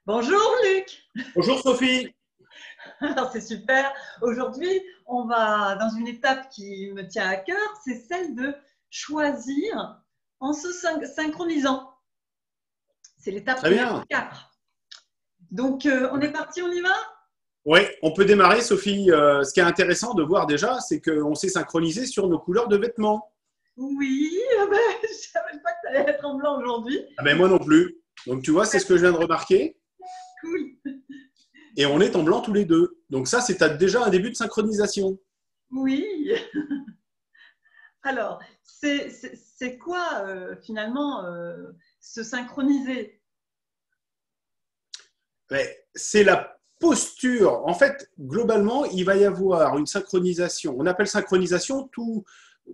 Bonjour Luc. Bonjour Sophie. Alors c'est super. Aujourd'hui, on va dans une étape qui me tient à cœur, c'est celle de choisir en se synchronisant. C'est l'étape Très numéro bien. 4. Donc on est parti, on y va? Oui, on peut démarrer Sophie. Ce qui est intéressant de voir déjà, c'est qu'on s'est synchronisé sur nos couleurs de vêtements. Oui, ben, je ne savais pas que tu allais être en blanc aujourd'hui. Ah ben moi non plus. Donc tu vois, c'est ce que je viens de remarquer. Cool. Et on est en blanc tous les deux. Donc ça, c'est déjà un début de synchronisation. Oui. Alors, c'est quoi finalement se synchroniser? Ouais, c'est la posture. En fait, globalement, il va y avoir une synchronisation. On appelle synchronisation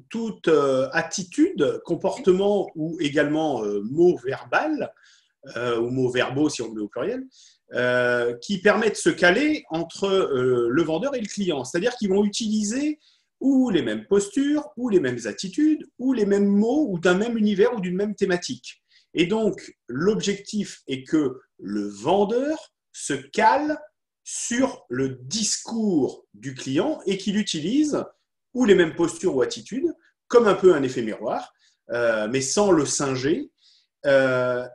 toute attitude, comportement ou également mot verbal ou mots verbaux si on le met au pluriel, qui permettent de se caler entre le vendeur et le client. C'est-à-dire qu'ils vont utiliser ou les mêmes postures, ou les mêmes attitudes, ou les mêmes mots, ou d'un même univers, ou d'une même thématique. Et donc, l'objectif est que le vendeur se cale sur le discours du client et qu'il utilise ou les mêmes postures ou attitudes, comme un peu un effet miroir, mais sans le singer,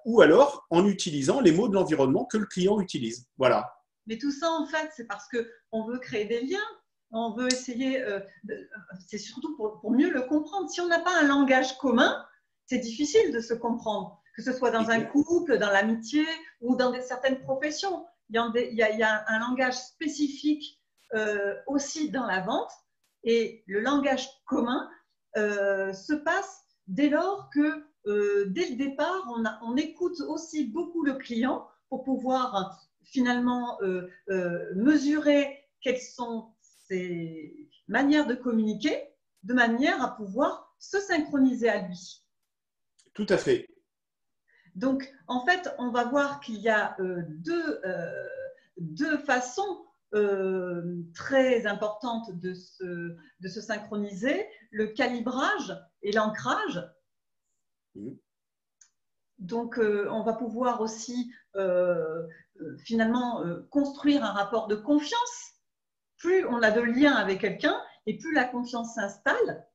ou alors en utilisant les mots de l'environnement que le client utilise. Voilà. Mais tout ça, en fait, c'est parce qu'on veut créer des liens. On veut essayer, c'est surtout pour mieux le comprendre. Si on n'a pas un langage commun, c'est difficile de se comprendre, que ce soit dans un couple, dans l'amitié ou dans certaines professions. Il y a un langage spécifique aussi dans la vente et le langage commun se passe dès lors que, dès le départ, on écoute aussi beaucoup le client pour pouvoir finalement mesurer quelles sont ses manières de communiquer de manière à pouvoir se synchroniser à lui. Tout à fait. Donc, en fait, on va voir qu'il y a deux façons très importantes de se synchroniser, le calibrage et l'ancrage. Donc, on va pouvoir aussi finalement construire un rapport de confiance. Plus on a de liens avec quelqu'un et plus la confiance s'installe.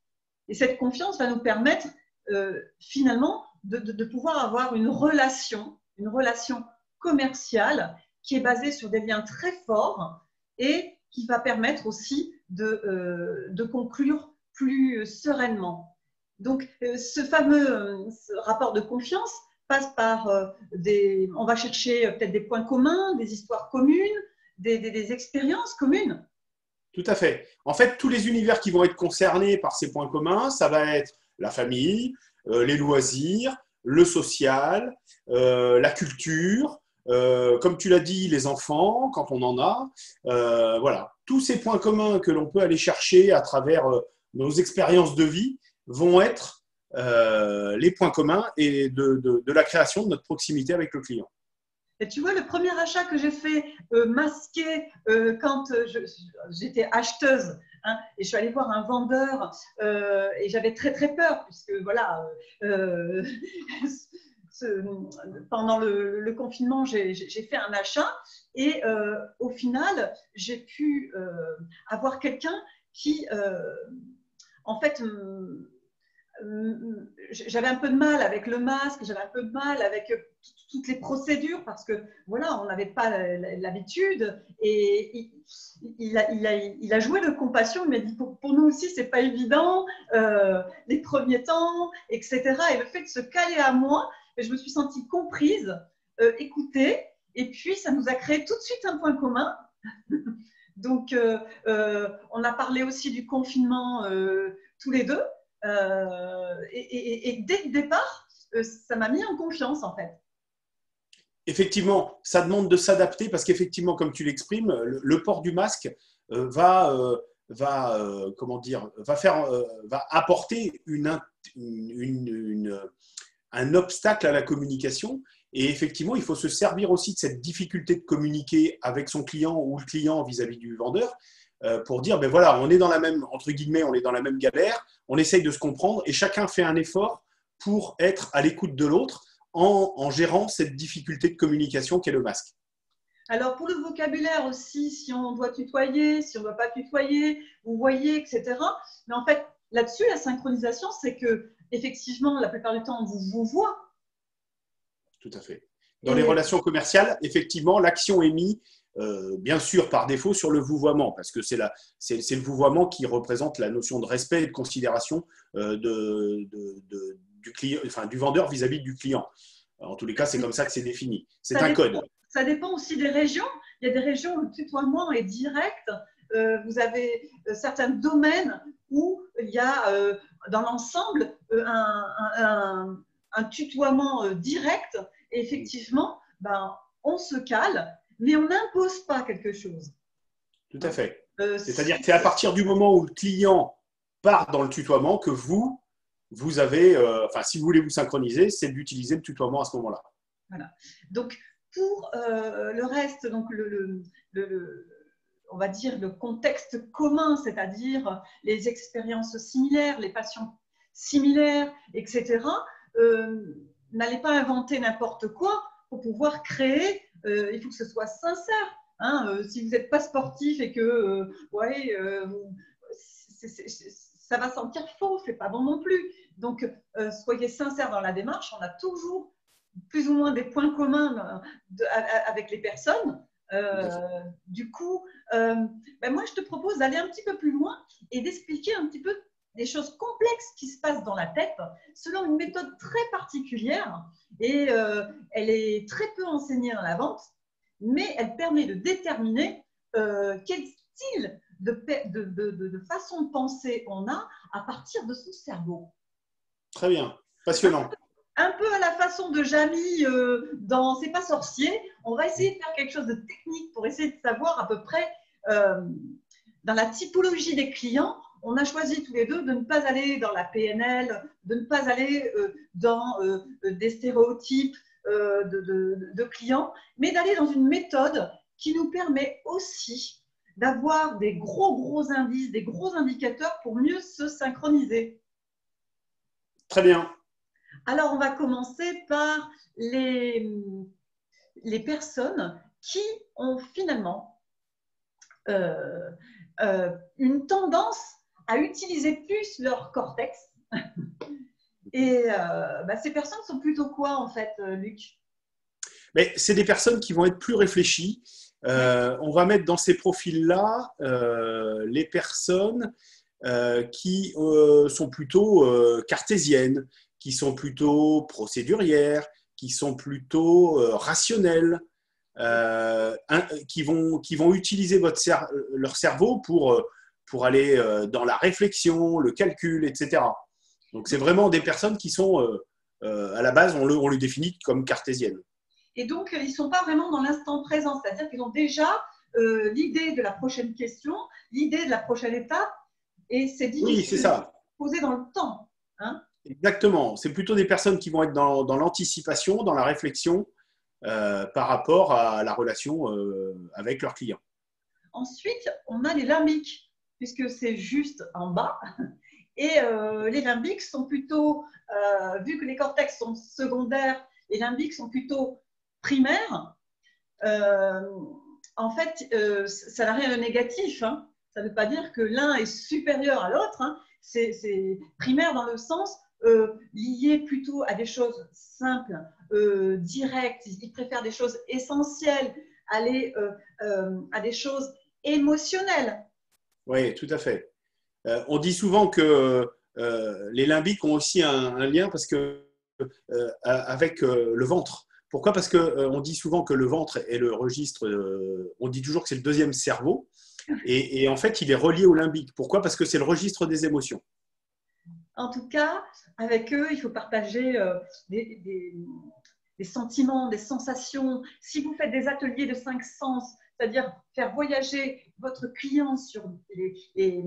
Et cette confiance va nous permettre finalement de pouvoir avoir une relation commerciale qui est basée sur des liens très forts et qui va permettre aussi de conclure plus sereinement. Donc, ce fameux rapport de confiance passe par on va chercher peut-être des points communs, des histoires communes, des expériences communes. Tout à fait. En fait, tous les univers qui vont être concernés par ces points communs, ça va être la famille, les loisirs, le social, la culture, comme tu l'as dit, les enfants, quand on en a. Voilà. Tous ces points communs que l'on peut aller chercher à travers nos expériences de vie vont être les points communs et de la création de notre proximité avec le client. Et tu vois, le premier achat que j'ai fait masqué quand j'étais acheteuse, hein, et je suis allée voir un vendeur et j'avais très très peur puisque voilà, euh, pendant le confinement, j'ai fait un achat et au final, j'ai pu avoir quelqu'un qui, en fait, j'avais un peu de mal avec le masque, j'avais un peu de mal avec toutes les procédures parce que voilà, on n'avait pas l'habitude et il a joué de compassion, il m'a dit pour nous aussi c'est pas évident les premiers temps, etc. Et le fait de se caler à moi, je me suis sentie comprise, écoutée, et puis ça nous a créé tout de suite un point commun. Donc on a parlé aussi du confinement tous les deux. Et dès le départ, ça m'a mis en confiance en fait. Effectivement, ça demande de s'adapter parce qu'effectivement, comme tu l'exprimes, le port du masque comment dire, va apporter un obstacle à la communication. Et effectivement, il faut se servir aussi de cette difficulté de communiquer avec son client ou le client vis-à-vis du vendeur pour dire, ben voilà, on est dans la même, entre guillemets, on est dans la même galère, on essaye de se comprendre et chacun fait un effort pour être à l'écoute de l'autre en gérant cette difficulté de communication qu'est le masque. Alors, pour le vocabulaire aussi, si on doit tutoyer, si on ne doit pas tutoyer, vous voyez, etc. Mais en fait, là-dessus, la synchronisation, c'est que effectivement, la plupart du temps, on vous voit. Tout à fait. Dans les Et relations commerciales, effectivement, l'action est mise, bien sûr, par défaut, sur le vouvoiement, parce que c'est le vouvoiement qui représente la notion de respect et de considération du client, enfin, du vendeur vis-à-vis du client. En tous les cas, c'est comme ça que c'est défini. C'est un code. Ça dépend aussi des régions. Il y a des régions où le tutoiement est direct. Vous avez certains domaines où il y a dans l'ensemble un tutoiement direct. Et effectivement, ben, on se cale, mais on n'impose pas quelque chose. Tout à fait. C'est-à-dire que c'est à partir du moment où le client part dans le tutoiement que vous avez, enfin, si vous voulez vous synchroniser, c'est d'utiliser le tutoiement à ce moment-là. Voilà. Donc, pour le reste, donc on va dire le contexte commun, c'est-à-dire les expériences similaires, les passions similaires, etc., n'allez pas inventer n'importe quoi pour pouvoir créer, il faut que ce soit sincère. Hein, si vous n'êtes pas sportif et que ouais, ça va sentir faux, c'est pas bon non plus. Donc, soyez sincère dans la démarche. On a toujours plus ou moins des points communs avec les personnes. Du coup, ben moi, je te propose d'aller un petit peu plus loin et d'expliquer un petit peu des choses complexes qui se passent dans la tête selon une méthode très particulière et elle est très peu enseignée dans la vente, mais elle permet de déterminer quel style de façon de penser on a à partir de son cerveau. Très bien, passionnant. Un peu à la façon de Jamie dans C'est pas sorcier, on va essayer de faire quelque chose de technique pour essayer de savoir à peu près dans la typologie des clients. On a choisi tous les deux de ne pas aller dans la PNL, de ne pas aller dans des stéréotypes de clients, mais d'aller dans une méthode qui nous permet aussi d'avoir des gros indices, des gros indicateurs pour mieux se synchroniser. Très bien. Alors, on va commencer par les personnes qui ont finalement une tendance à utiliser plus leur cortex. Et ces personnes sont plutôt quoi, en fait, Luc? Mais c'est des personnes qui vont être plus réfléchies. On va mettre dans ces profils-là les personnes qui sont plutôt cartésiennes, qui sont plutôt procédurières, qui sont plutôt rationnelles, qui vont utiliser leur cerveau pour aller dans la réflexion, le calcul, etc. Donc, c'est vraiment des personnes qui sont, à la base, on le définit comme cartésiennes. Et donc, ils ne sont pas vraiment dans l'instant présent, c'est-à-dire qu'ils ont déjà l'idée de la prochaine question, l'idée de la prochaine étape, et c'est difficile de poser dans le temps. Hein. Exactement. C'est plutôt des personnes qui vont être dans l'anticipation, dans la réflexion par rapport à la relation avec leurs clients. Ensuite, on a les limbiques, puisque c'est juste en bas. Et les limbiques sont plutôt, vu que les cortex sont secondaires, les limbiques sont plutôt primaires. En fait, ça n'a rien de négatif. Hein. Ça ne veut pas dire que l'un est supérieur à l'autre. Hein. C'est primaire dans le sens lié plutôt à des choses simples, directes. Ils préfèrent des choses essentielles, aller à des choses émotionnelles. Oui, tout à fait. On dit souvent que les limbiques ont aussi un lien parce que, avec le ventre. Pourquoi? Parce qu'on dit souvent que le ventre est le registre, on dit toujours que c'est le deuxième cerveau, et en fait, il est relié au limbique. Pourquoi? Parce que c'est le registre des émotions. En tout cas, avec eux, il faut partager des sentiments, des sensations. Si vous faites des ateliers de 5 sens, c'est-à-dire faire voyager votre client sur les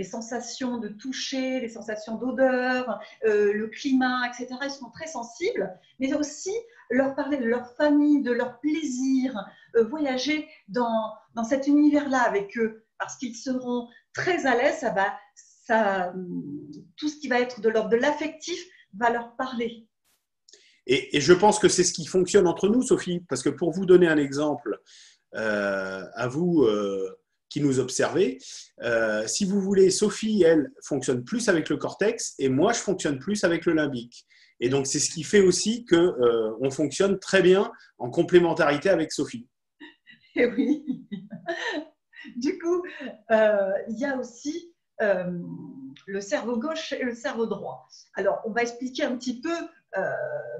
sensations de toucher, les sensations d'odeur, le climat, etc. Ils sont très sensibles, mais aussi leur parler de leur famille, de leur plaisir, voyager dans cet univers-là avec eux, parce qu'ils seront très à l'aise, tout ce qui va être de l'ordre de l'affectif va leur parler. Et je pense que c'est ce qui fonctionne entre nous, Sophie, parce que pour vous donner un exemple, à vous qui nous observez, si vous voulez, Sophie, elle, fonctionne plus avec le cortex et moi, je fonctionne plus avec le limbique. Et donc, c'est ce qui fait aussi qu'on fonctionne très bien en complémentarité avec Sophie. Et oui. Du coup, il y a aussi le cerveau gauche et le cerveau droit. Alors, on va expliquer un petit peu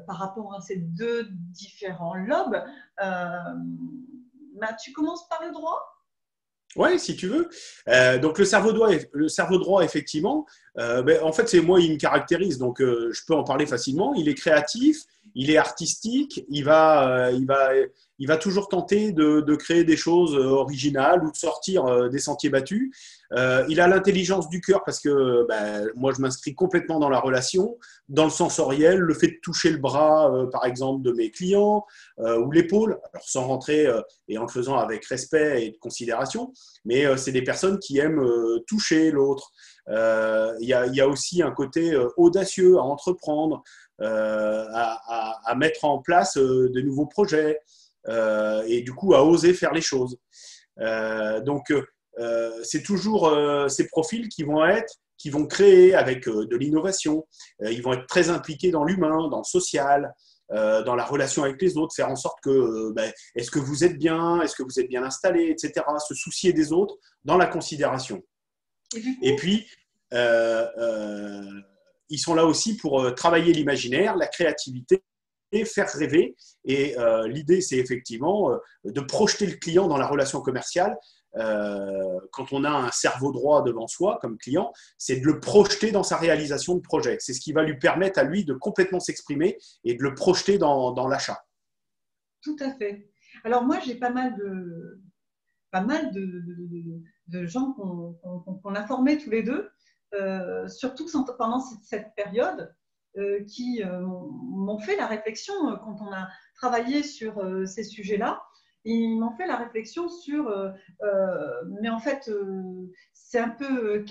par rapport à ces deux différents lobes. Tu commences par le droit? Oui, si tu veux. Donc le cerveau droit, effectivement, en fait, c'est moi, il me caractérise, donc je peux en parler facilement. Il est créatif, il est artistique, il va toujours tenter de créer des choses originales ou de sortir des sentiers battus. Il a l'intelligence du cœur parce que moi, je m'inscris complètement dans la relation, dans le sensoriel, le fait de toucher le bras, par exemple, de mes clients ou l'épaule, alors sans rentrer et en le faisant avec respect et de considération, mais c'est des personnes qui aiment toucher l'autre. Il y a aussi un côté audacieux à entreprendre, à mettre en place de nouveaux projets et du coup à oser faire les choses. Donc, c'est toujours ces profils qui vont créer avec de l'innovation. Ils vont être très impliqués dans l'humain, dans le social, dans la relation avec les autres, faire en sorte que est-ce que vous êtes bien, est-ce que vous êtes bien installé, etc. Se soucier des autres dans la considération. Et puis, ils sont là aussi pour travailler l'imaginaire, la créativité, et faire rêver. Et l'idée, c'est effectivement de projeter le client dans la relation commerciale. Quand on a un cerveau droit devant soi comme client, c'est de le projeter dans sa réalisation de projet. C'est ce qui va lui permettre à lui de complètement s'exprimer et de le projeter dans l'achat. Tout à fait. Alors moi, j'ai pas mal de gens qu'on a formés tous les deux, surtout pendant cette période, qui m'ont fait la réflexion quand on a travaillé sur ces sujets-là. Ils m'ont fait la réflexion sur, mais en fait, c'est un peu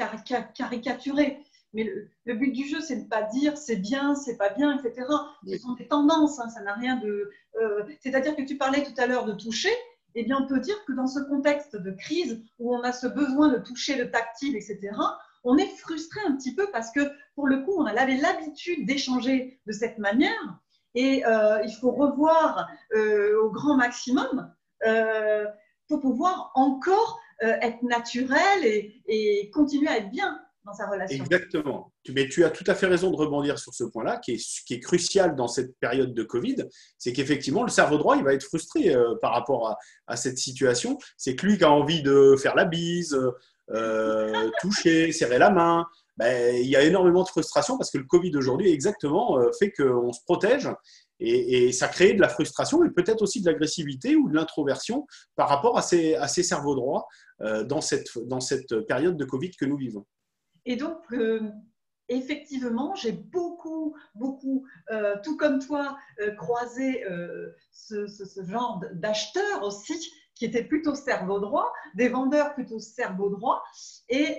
caricaturé. Mais le but du jeu, c'est de ne pas dire c'est bien, c'est pas bien, etc. Ce sont des tendances, hein, ça n'a rien de. C'est-à-dire que tu parlais tout à l'heure de toucher. Eh bien, on peut dire que dans ce contexte de crise où on a ce besoin de toucher le tactile, etc., on est frustré un petit peu parce que, pour le coup, on avait l'habitude d'échanger de cette manière et il faut revoir au grand maximum pour pouvoir encore être naturel et continuer à être bien dans sa relation. Exactement. Mais tu as tout à fait raison de rebondir sur ce point-là, qui est crucial dans cette période de Covid. C'est qu'effectivement, le cerveau droit, il va être frustré par rapport à cette situation. C'est que lui qui a envie de faire la bise, toucher, serrer la main. Il y a énormément de frustration parce que le Covid aujourd'hui, exactement, fait qu'on se protège et ça crée de la frustration et peut-être aussi de l'agressivité ou de l'introversion par rapport à ces cerveaux droits dans cette période de Covid que nous vivons. Et donc, effectivement, j'ai beaucoup, tout comme toi, croisé ce genre d'acheteurs aussi, qui étaient plutôt cerveau droit, des vendeurs plutôt cerveau droit. Et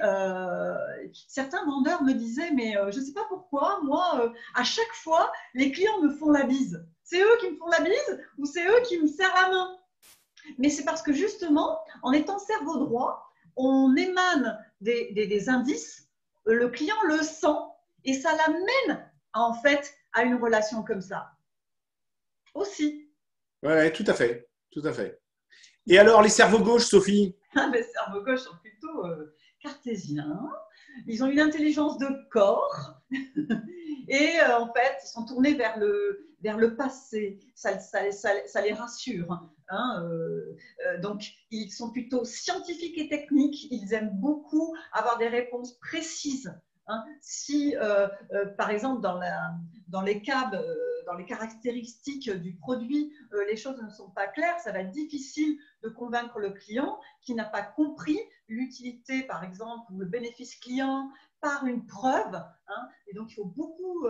certains vendeurs me disaient, mais je ne sais pas pourquoi, moi, à chaque fois, les clients me font la bise. C'est eux qui me font la bise ou c'est eux qui me serrent la main? Mais c'est parce que justement, en étant cerveau droit, on émane des indices, le client le sent et ça l'amène en fait à une relation comme ça aussi. Oui, tout à fait, tout à fait. Et alors, les cerveaux gauches, Sophie? Les cerveaux gauches sont plutôt cartésiens. Ils ont une intelligence de corps et en fait, ils sont tournés vers le passé. Ça les rassure. Hein, donc, ils sont plutôt scientifiques et techniques. Ils aiment beaucoup avoir des réponses précises. Hein. Si, par exemple, dans les caractéristiques du produit, les choses ne sont pas claires, ça va être difficile de convaincre le client qui n'a pas compris l'utilité, par exemple, ou le bénéfice client par une preuve. Hein, et donc, il faut beaucoup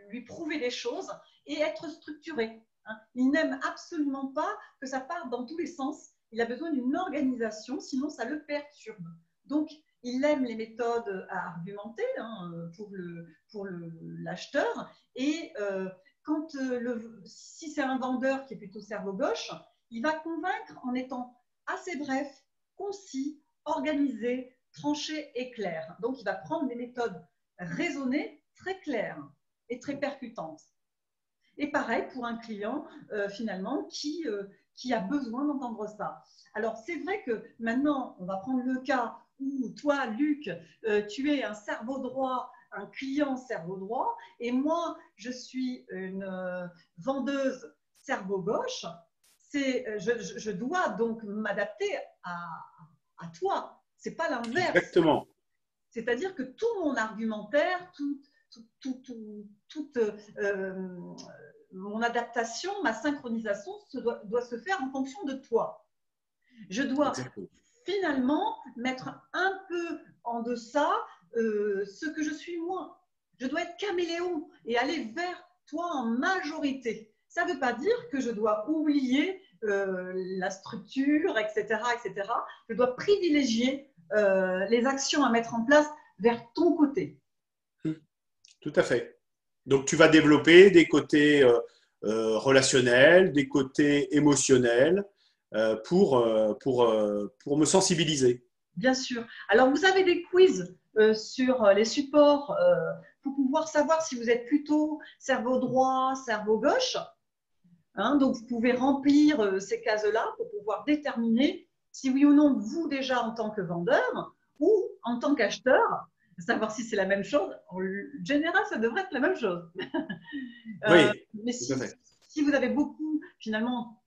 lui prouver les choses et être structuré. Hein. Il n'aime absolument pas que ça parte dans tous les sens. Il a besoin d'une organisation, sinon ça le perturbe. Donc, il aime les méthodes à argumenter hein, pour l'acheteur et si c'est un vendeur qui est plutôt cerveau gauche, il va convaincre en étant assez bref, concis, organisé, tranché et clair. Donc, il va prendre des méthodes raisonnées, très claires et très percutantes. Et pareil pour un client, finalement, qui a besoin d'entendre ça. Alors, c'est vrai que maintenant, on va prendre le cas où toi, Luc, tu es un cerveau droit, un client cerveau droit, et moi, je suis une vendeuse cerveau gauche. Je dois donc m'adapter à toi. Ce n'est pas l'inverse. Exactement. C'est-à-dire que tout mon argumentaire, toute mon adaptation, ma synchronisation doit se faire en fonction de toi. Je dois finalement mettre un peu en deçà ce que je suis moi. Je dois être caméléon et aller vers toi en majorité. Ça ne veut pas dire que je dois oublier la structure, etc., etc. Je dois privilégier les actions à mettre en place vers ton côté. Tout à fait. Donc, tu vas développer des côtés relationnels, des côtés émotionnels pour me sensibiliser. Bien sûr. Alors, vous avez des quiz sur les supports pour pouvoir savoir si vous êtes plutôt cerveau droit, cerveau gauche. Hein, donc, vous pouvez remplir ces cases-là pour pouvoir déterminer si oui ou non, vous déjà en tant que vendeur ou en tant qu'acheteur, savoir si c'est la même chose. En général, ça devrait être la même chose. Oui, mais si vous avez beaucoup, finalement,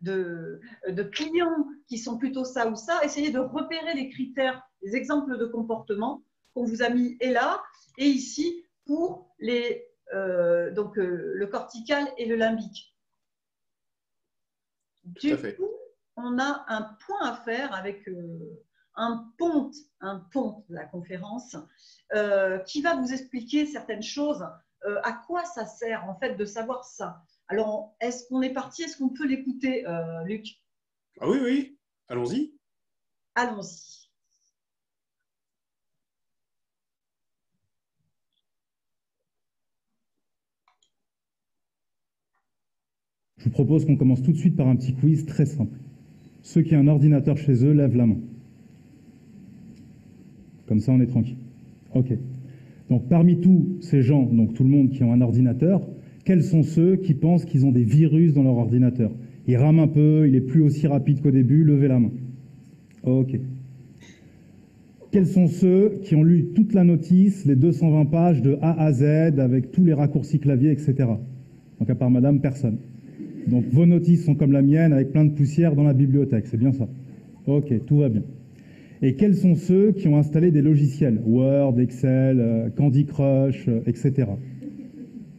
de clients qui sont plutôt ça ou ça, essayez de repérer les critères, les exemples de comportement qu'on vous a mis là et ici pour le cortical et le limbique. Du coup, on a un point à faire avec un pont de la conférence qui va vous expliquer certaines choses. À quoi ça sert en fait de savoir ça? Alors, est-ce qu'on est parti? Est-ce qu'on peut l'écouter, Luc? Ah oui, oui, allons-y. Allons-y. Je vous propose qu'on commence tout de suite par un petit quiz très simple. Ceux qui ont un ordinateur chez eux, lèvent la main. Comme ça, on est tranquille. OK. Donc, parmi tous ces gens, donc tout le monde qui ont un ordinateur, quels sont ceux qui pensent qu'ils ont des virus dans leur ordinateur? Il rame un peu, il est plus aussi rapide qu'au début, levez la main. OK. Quels sont ceux qui ont lu toute la notice, les 220 pages de A à Z, avec tous les raccourcis clavier, etc. Donc, à part madame, personne. Donc, vos notices sont comme la mienne, avec plein de poussière dans la bibliothèque, c'est bien ça? OK, tout va bien. Et quels sont ceux qui ont installé des logiciels? Word, Excel, Candy Crush, etc.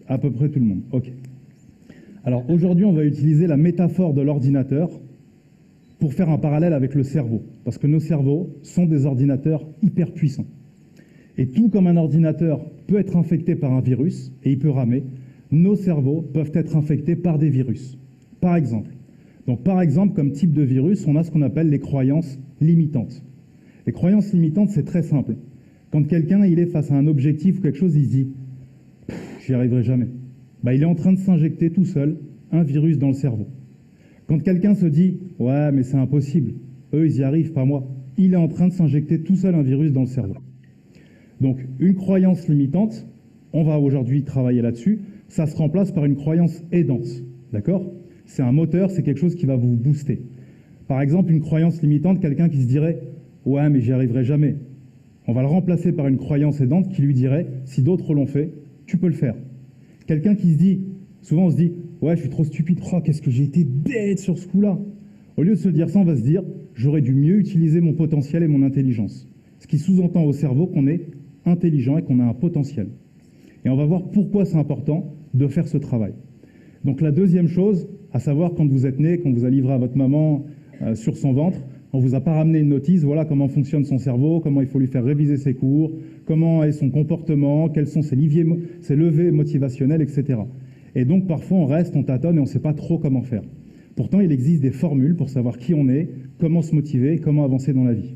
À peu près tout le monde. OK. Alors, aujourd'hui, on va utiliser la métaphore de l'ordinateur pour faire un parallèle avec le cerveau. Parce que nos cerveaux sont des ordinateurs hyper puissants. Et tout comme un ordinateur peut être infecté par un virus, et il peut ramer, nos cerveaux peuvent être infectés par des virus. Par exemple. Donc, par exemple, comme type de virus, on a ce qu'on appelle les croyances limitantes. Les croyances limitantes, c'est très simple. Quand quelqu'un il est face à un objectif ou quelque chose, il se dit « j'y arriverai jamais ». Il est en train de s'injecter tout seul un virus dans le cerveau. Quand quelqu'un se dit « ouais, mais c'est impossible, eux, ils y arrivent, pas moi », il est en train de s'injecter tout seul un virus dans le cerveau. Donc, une croyance limitante, on va aujourd'hui travailler là-dessus, ça se remplace par une croyance aidante. D'accord? C'est un moteur, c'est quelque chose qui va vous booster. Par exemple, une croyance limitante, quelqu'un qui se dirait « ouais, mais j'y arriverai jamais ». On va le remplacer par une croyance aidante qui lui dirait « si d'autres l'ont fait, tu peux le faire ». Quelqu'un qui se dit, souvent on se dit « ouais, je suis trop stupide, oh, qu'est-ce que j'ai été bête sur ce coup-là ». Au lieu de se dire ça, on va se dire « j'aurais dû mieux utiliser mon potentiel et mon intelligence ». Ce qui sous-entend au cerveau qu'on est intelligent et qu'on a un potentiel. Et on va voir pourquoi c'est important de faire ce travail. Donc la deuxième chose, à savoir quand vous êtes né, quand vous a livré à votre maman sur son ventre, on vous a pas ramené une notice, voilà comment fonctionne son cerveau, comment il faut lui faire réviser ses cours, comment est son comportement, quels sont ses levées motivationnelles, etc. Et donc parfois on reste, on tâtonne et on ne sait pas trop comment faire. Pourtant il existe des formules pour savoir qui on est, comment se motiver, comment avancer dans la vie.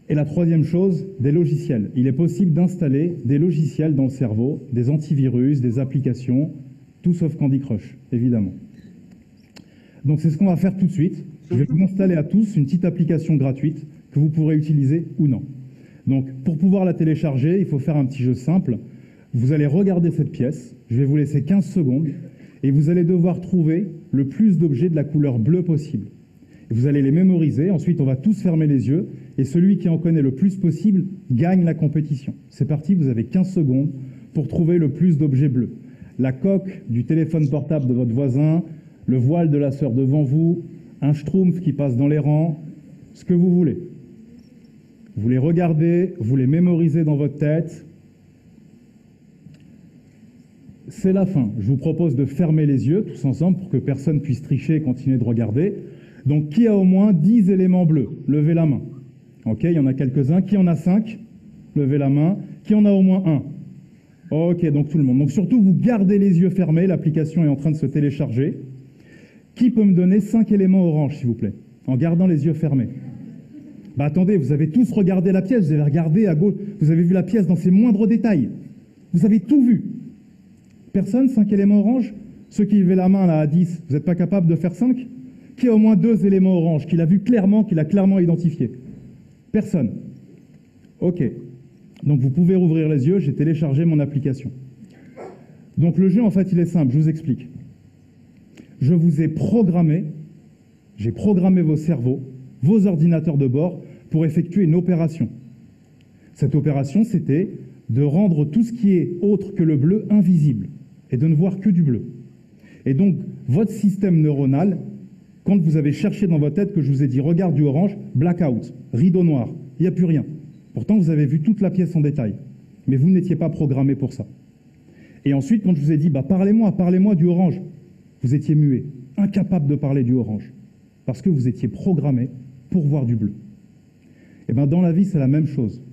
Et la troisième chose, des logiciels. Il est possible d'installer des logiciels dans le cerveau, des antivirus, des applications, tout sauf Candy Crush, évidemment. Donc c'est ce qu'on va faire tout de suite. Je vais vous installer à tous une petite application gratuite que vous pourrez utiliser ou non. Donc pour pouvoir la télécharger, il faut faire un petit jeu simple. Vous allez regarder cette pièce, je vais vous laisser 15 secondes, et vous allez devoir trouver le plus d'objets de la couleur bleue possible. Et vous allez les mémoriser, ensuite on va tous fermer les yeux, et celui qui en connaît le plus possible gagne la compétition. C'est parti, vous avez 15 secondes pour trouver le plus d'objets bleus. La coque du téléphone portable de votre voisin, le voile de la sœur devant vous, un schtroumpf qui passe dans les rangs, ce que vous voulez. Vous les regardez, vous les mémorisez dans votre tête. C'est la fin. Je vous propose de fermer les yeux tous ensemble pour que personne puisse tricher et continuer de regarder. Donc, qui a au moins 10 éléments bleus? Levez la main. OK, il y en a quelques-uns. Qui en a 5? Levez la main. Qui en a au moins 1? OK, donc tout le monde. Donc surtout, vous gardez les yeux fermés. L'application est en train de se télécharger. Qui peut me donner 5 éléments orange, s'il vous plaît? En gardant les yeux fermés. Bah attendez, vous avez tous regardé la pièce. Vous avez regardé à gauche. Vous avez vu la pièce dans ses moindres détails. Vous avez tout vu. Personne? 5 éléments orange? Ceux qui levaient la main là à 10, vous n'êtes pas capable de faire 5? Qui a au moins 2 éléments orange, qu'il a vu clairement, qu'il a clairement identifié? Personne. OK. Donc vous pouvez rouvrir les yeux, j'ai téléchargé mon application. Donc le jeu, en fait, il est simple, je vous explique. Je vous ai programmé, j'ai programmé vos cerveaux, vos ordinateurs de bord, pour effectuer une opération. Cette opération, c'était de rendre tout ce qui est autre que le bleu invisible et de ne voir que du bleu. Et donc, votre système neuronal, quand vous avez cherché dans votre tête que je vous ai dit « regarde du orange », blackout, rideau noir, il n'y a plus rien. Pourtant, vous avez vu toute la pièce en détail, mais vous n'étiez pas programmé pour ça. Et ensuite, quand je vous ai dit bah, « parlez-moi du orange », vous étiez muet, incapable de parler du orange, parce que vous étiez programmé pour voir du bleu. Et bien, dans la vie, c'est la même chose.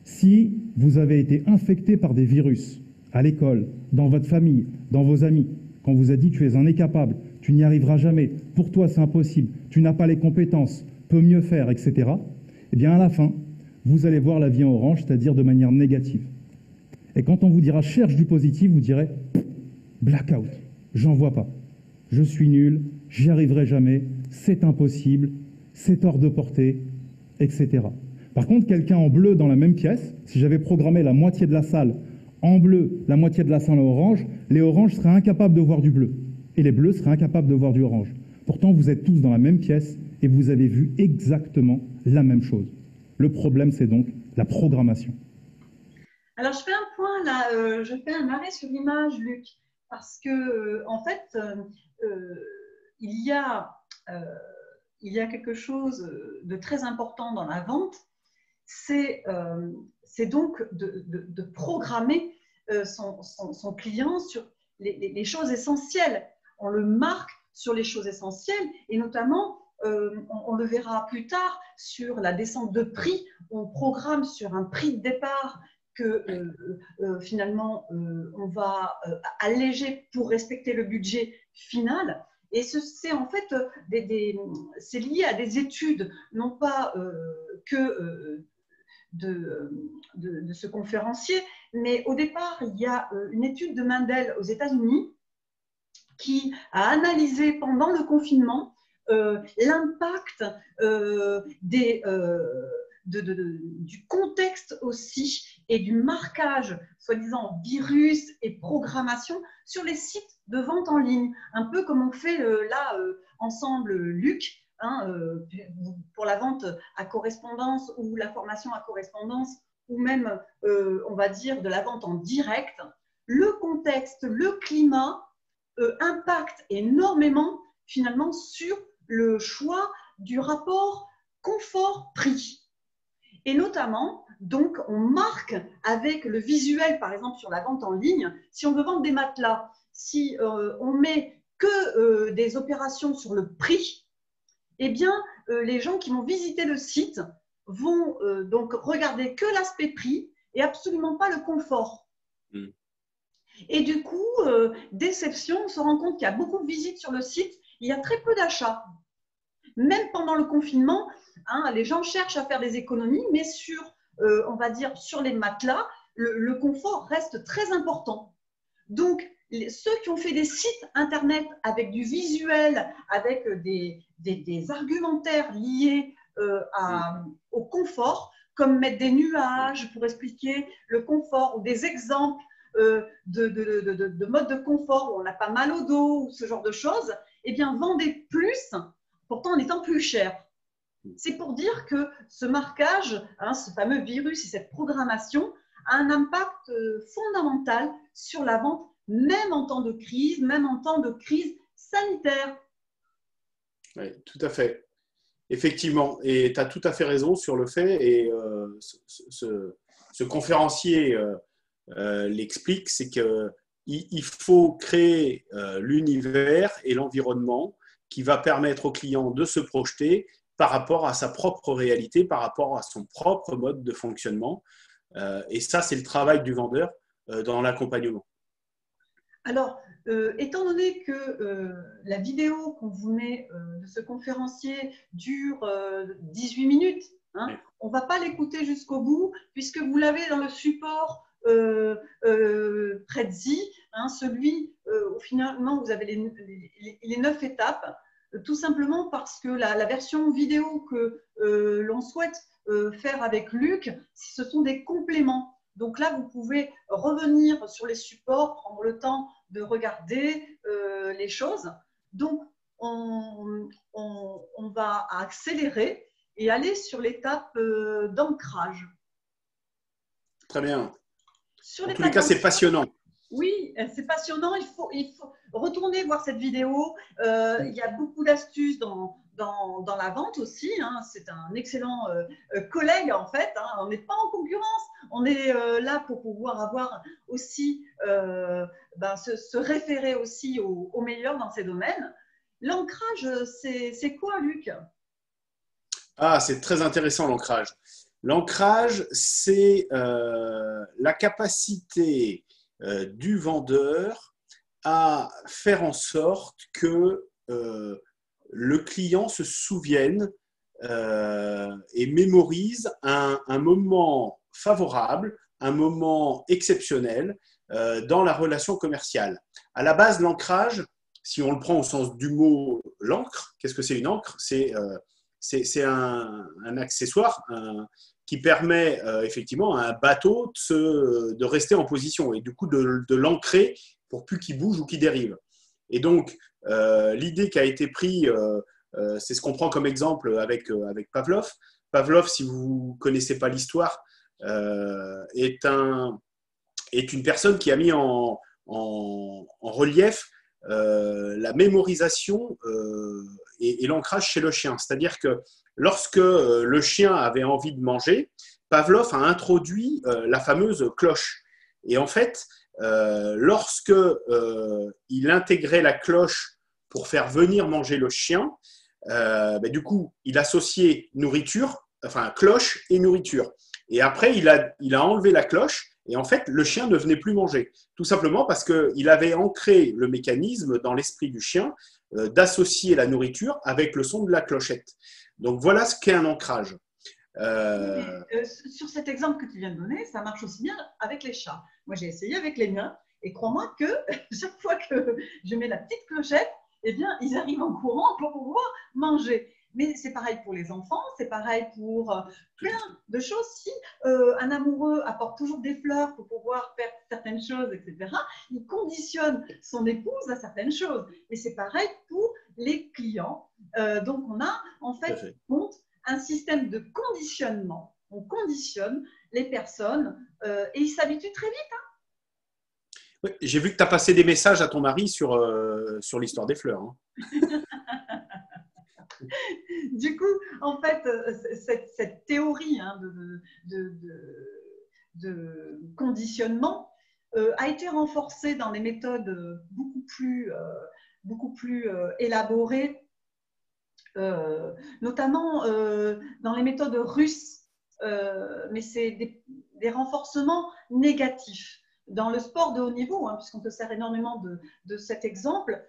Si vous avez été infecté par des virus, à l'école, dans votre famille, dans vos amis, qu'on vous a dit « tu es un incapable », tu n'y arriveras jamais, pour toi c'est impossible, tu n'as pas les compétences, peux mieux faire, etc. Eh bien à la fin, vous allez voir la vie en orange, c'est-à-dire de manière négative. Et quand on vous dira cherche du positif, vous direz blackout, j'en vois pas, je suis nul, j'y arriverai jamais, c'est impossible, c'est hors de portée, etc. Par contre, quelqu'un en bleu dans la même pièce, si j'avais programmé la moitié de la salle en bleu, la moitié de la salle en orange, les oranges seraient incapables de voir du bleu. Et les bleus seraient incapables de voir du orange. Pourtant, vous êtes tous dans la même pièce et vous avez vu exactement la même chose. Le problème, c'est donc la programmation. Alors, je fais un point là, je fais un arrêt sur l'image, Luc, parce que, en fait, il y a quelque chose de très important dans la vente, c'est donc de programmer son client sur les choses essentielles. On le marque sur les choses essentielles et notamment, on le verra plus tard, sur la descente de prix, on programme sur un prix de départ que finalement on va alléger pour respecter le budget final. Et c'est en fait c'est lié à des études, non pas que de ce conférencier, mais au départ, il y a une étude de Mendel aux États-Unis qui a analysé pendant le confinement l'impact du contexte aussi et du marquage, soi-disant virus et programmation, sur les sites de vente en ligne. Un peu comme on fait là ensemble, Luc, pour la vente à correspondance ou la formation à correspondance, ou même, on va dire, de la vente en direct. Le contexte, le climat impacte énormément finalement sur le choix du rapport confort-prix. Et notamment, donc, on marque avec le visuel, par exemple, sur la vente en ligne, si on veut vendre des matelas, si on met que des opérations sur le prix, eh bien, les gens qui vont visiter le site vont donc regarder que l'aspect prix et absolument pas le confort. Et du coup, déception, on se rend compte qu'il y a beaucoup de visites sur le site, il y a très peu d'achats. Même pendant le confinement, hein, les gens cherchent à faire des économies, mais sur, on va dire, sur les matelas, le confort reste très important. Donc, ceux qui ont fait des sites internet avec du visuel, avec des argumentaires liés au confort, comme mettre des nuages pour expliquer le confort, ou des exemples de modes de confort où on n'a pas mal au dos, ou ce genre de choses, eh bien, vendez plus, pourtant en étant plus cher. C'est pour dire que ce marquage, hein, ce fameux virus et cette programmation a un impact fondamental sur la vente, même en temps de crise, même en temps de crise sanitaire. Oui, tout à fait. Effectivement, et tu as tout à fait raison sur le fait, et ce conférencier l'explique, c'est qu'il faut créer l'univers et l'environnement qui va permettre au client de se projeter par rapport à sa propre réalité, par rapport à son propre mode de fonctionnement. Et ça, c'est le travail du vendeur dans l'accompagnement. Alors, étant donné que la vidéo qu'on vous met de ce conférencier dure 18 minutes, hein, oui. On ne va pas l'écouter jusqu'au bout, puisque vous l'avez dans le support Prezi, hein, celui où finalement vous avez les 9 étapes, tout simplement parce que la version vidéo que l'on souhaite faire avec Luc, ce sont des compléments. Donc là, vous pouvez revenir sur les supports, prendre le temps de regarder les choses. Donc, on va accélérer et aller sur l'étape d'ancrage. Très bien. En tous les cas, c'est passionnant. Oui, c'est passionnant. Il faut retourner voir cette vidéo. Il y a beaucoup d'astuces dans la vente aussi. Hein. C'est un excellent collègue en fait. Hein. On n'est pas en concurrence. On est là pour pouvoir avoir aussi se référer aussi au meilleur dans ces domaines. L'ancrage, c'est quoi, Luc? Ah, c'est très intéressant l'ancrage. L'ancrage, c'est la capacité du vendeur à faire en sorte que le client se souvienne et mémorise un moment favorable, un moment exceptionnel dans la relation commerciale. À la base, l'ancrage, si on le prend au sens du mot l'encre, qu'est-ce que c'est une encre? C'est un accessoire qui permet effectivement à un bateau de rester en position et du coup de l'ancrer pour plus qu'il bouge ou qu'il dérive. Et donc, l'idée qui a été prise, c'est ce qu'on prend comme exemple avec Pavlov. Pavlov, si vous ne connaissez pas l'histoire, est une personne qui a mis en relief la mémorisation et l'ancrage chez le chien. C'est-à-dire que lorsque le chien avait envie de manger, Pavlov a introduit la fameuse cloche. Et en fait, lorsque il intégrait la cloche pour faire venir manger le chien, du coup, il associait nourriture, enfin cloche et nourriture. Et après, il a enlevé la cloche et en fait, le chien ne venait plus manger. Tout simplement parce qu'il avait ancré le mécanisme dans l'esprit du chien d'associer la nourriture avec le son de la clochette. Donc, voilà ce qu'est un ancrage. Sur cet exemple que tu viens de donner, ça marche aussi bien avec les chats. Moi, j'ai essayé avec les miens et crois-moi que chaque fois que je mets la petite clochette, eh bien, ils arrivent en courant pour pouvoir manger. Mais c'est pareil pour les enfants, c'est pareil pour plein de choses. Si un amoureux apporte toujours des fleurs pour pouvoir faire certaines choses, etc., il conditionne son épouse à certaines choses. Et c'est pareil pour les clients. Donc, on a en fait un système de conditionnement. On conditionne les personnes et ils s'habituent très vite. Hein. Oui, j'ai vu que tu as passé des messages à ton mari sur l'histoire des fleurs. Hein. Du coup, en fait, cette théorie hein, de conditionnement a été renforcée dans des méthodes beaucoup plus élaborées, notamment dans les méthodes russes, mais c'est des renforcements négatifs. Dans le sport de haut niveau, hein, puisqu'on se sert énormément de cet exemple,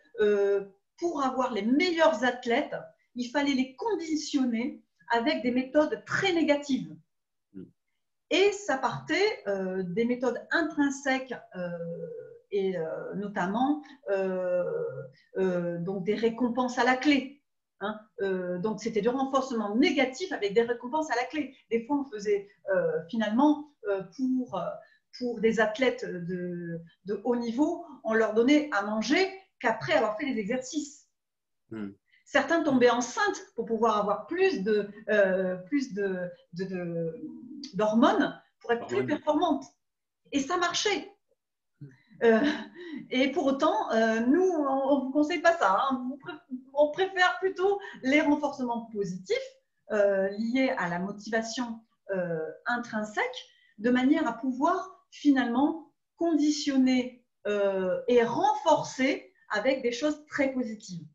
pour avoir les meilleurs athlètes, il fallait les conditionner avec des méthodes très négatives. Et ça partait des méthodes intrinsèques et notamment donc des récompenses à la clé. Hein. Donc c'était du renforcement négatif avec des récompenses à la clé. Des fois, on faisait finalement pour des athlètes de haut niveau, on leur donnait à manger qu'après avoir fait les exercices. Certains tombaient enceintes pour pouvoir avoir plus d'hormones pour être plus performantes. Et ça marchait. Et pour autant, nous, on ne vous conseille pas ça. Hein. On préfère plutôt les renforcements positifs liés à la motivation intrinsèque, de manière à pouvoir finalement conditionner et renforcer avec des choses très positives.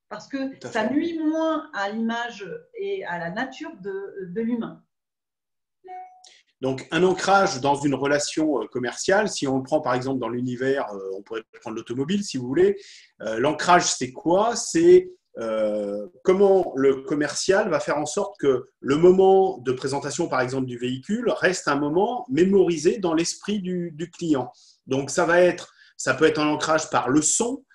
Parce que ça nuit moins à l'image et à la nature de l'humain. Donc, un ancrage dans une relation commerciale, si on le prend par exemple dans l'univers, on pourrait prendre l'automobile si vous voulez, l'ancrage c'est quoi? C'est comment le commercial va faire en sorte que le moment de présentation par exemple du véhicule reste un moment mémorisé dans l'esprit du client. Donc, ça peut être un ancrage par le son,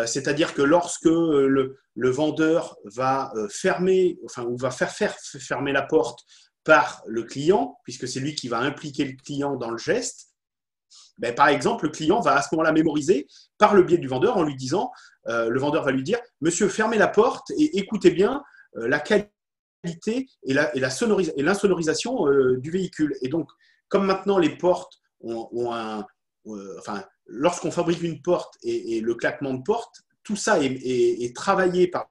c'est-à-dire que lorsque le vendeur va fermer, enfin, ou va faire fermer la porte par le client, puisque c'est lui qui va impliquer le client dans le geste, ben, par exemple, le client va à ce moment-là mémoriser par le biais du vendeur en lui disant, le vendeur va lui dire « Monsieur, fermez la porte et écoutez bien la qualité et l'insonorisation du véhicule. » Et donc, comme maintenant les portes ont enfin, lorsqu'on fabrique une porte et le claquement de porte, tout ça est travaillé par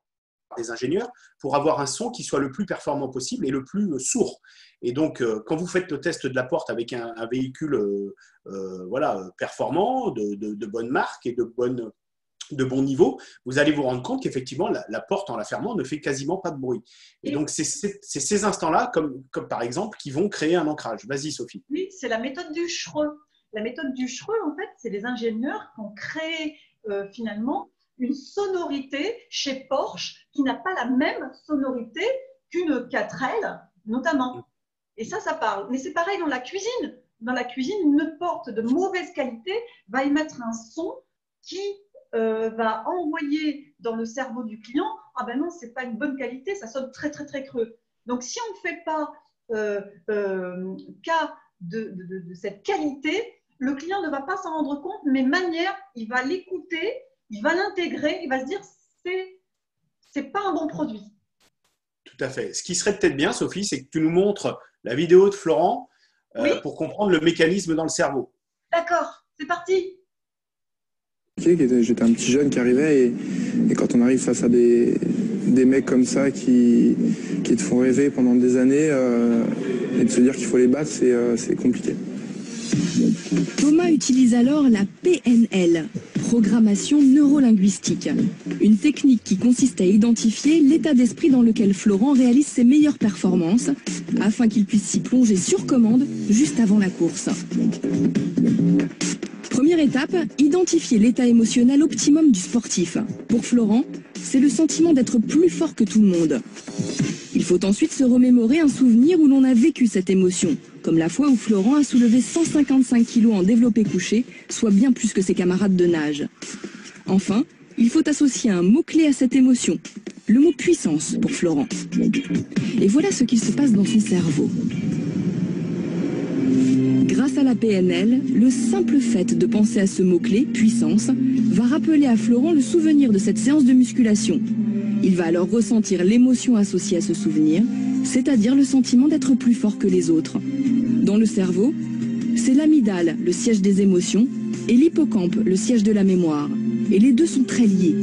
des ingénieurs pour avoir un son qui soit le plus performant possible et le plus sourd. Et donc, quand vous faites le test de la porte avec un véhicule performant, de bonne marque et de bon niveau, vous allez vous rendre compte qu'effectivement, la porte en la fermant ne fait quasiment pas de bruit. Et donc, c'est ces instants-là, comme par exemple, qui vont créer un ancrage. Vas-y, Sophie. Oui, c'est la méthode du Schreux. La méthode du Schreux, en fait, c'est les ingénieurs qui ont créé finalement une sonorité chez Porsche qui n'a pas la même sonorité qu'une 4L, notamment. Et ça parle. Mais c'est pareil dans la cuisine. Dans la cuisine, une porte de mauvaise qualité va émettre un son qui va envoyer dans le cerveau du client « Ah ben non, ce n'est pas une bonne qualité, ça sonne très, très, très creux. » Donc, si on ne fait pas cas de cette qualité, le client ne va pas s'en rendre compte, mais manière, il va l'écouter, il va l'intégrer, il va se dire c'est pas un bon produit. Tout à fait. Ce qui serait peut-être bien, Sophie, c'est que tu nous montres la vidéo de Florent pour comprendre le mécanisme dans le cerveau. D'accord, c'est parti. J'étais un petit jeune qui arrivait et quand on arrive face à des mecs comme ça qui te font rêver pendant des années et de se dire qu'il faut les battre, c'est compliqué. Thomas utilise alors la PNL, programmation neurolinguistique, une technique qui consiste à identifier l'état d'esprit dans lequel Florent réalise ses meilleures performances afin qu'il puisse s'y plonger sur commande juste avant la course. Première étape, identifier l'état émotionnel optimum du sportif. Pour Florent, c'est le sentiment d'être plus fort que tout le monde. Il faut ensuite se remémorer un souvenir où l'on a vécu cette émotion, comme la fois où Florent a soulevé 155 kg en développé couché, soit bien plus que ses camarades de nage. Enfin, il faut associer un mot-clé à cette émotion, le mot puissance pour Florent. Et voilà ce qu'il se passe dans son cerveau. Grâce à la PNL, le simple fait de penser à ce mot-clé, puissance, va rappeler à Florent le souvenir de cette séance de musculation. Il va alors ressentir l'émotion associée à ce souvenir, c'est-à-dire le sentiment d'être plus fort que les autres. Dans le cerveau, c'est l'amygdale, le siège des émotions, et l'hippocampe, le siège de la mémoire. Et les deux sont très liés.